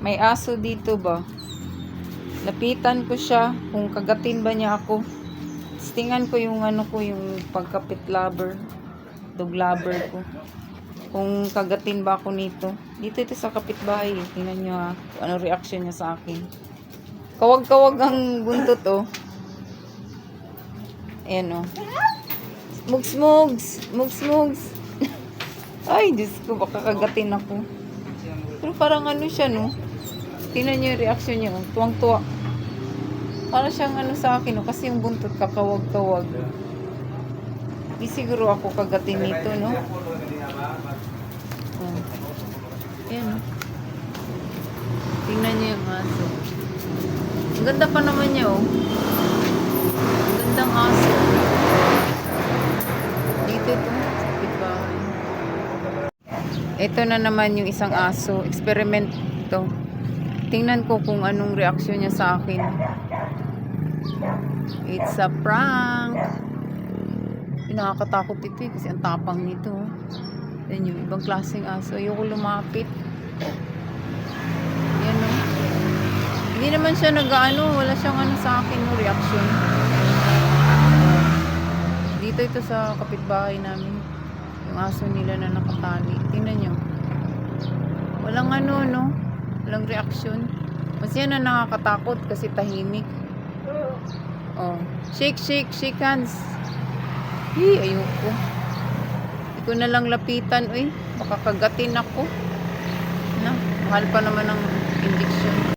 May aso dito ba? Lapitan ko siya kung kagatin ba niya ako. Tingnan ko yung ano ko, yung pagkapit lover, dog lover ko. Kung kagatin ba ako nito. Dito ito sa kapitbahay. Tingnan nyo ha, kung ano reaction niya sa akin. Kawag-kawag ang buntot oh. Ayan oh. Mugs, mugs, mugs, mugs. Ay, Diyos ko, baka kagatin ako. Pero parang ano siya no. Tingnan nyo yung reaction niya oh. Tuwang-tuwa. Para siyang ano sa akin, no? Kasi yung buntot kakawag-kawag. Di siguro ako kagatin nito, no? Oh. Ayan, no? Tingnan niyo yung aso. Ang ganda pa naman niya, oh. Ang gandang aso. Dito ito, sa pitbahay. Ito na naman yung isang aso. Experiment ito. Tingnan ko kung anong reaksyon niya sa akin. It's a prank. Nakakatakot ito eh, kasi ang tapang nito. Yan yung ibang klaseng aso. Ayoko lumapit. Yan o. Hindi naman siya nag-ano. Wala siyang ano sa akin no, reaction. Dito ito sa kapitbahay namin. Yung aso nila na nakatali. Tingnan nyo. Walang ano no. Walang reaction. Mas yan na nakakatakot kasi tahimik. Oh, shake, shake, shake hands. Ayoko. Hindi ko na lang lapitan, baka kagatin ako. Na, mahal pa naman ang injection.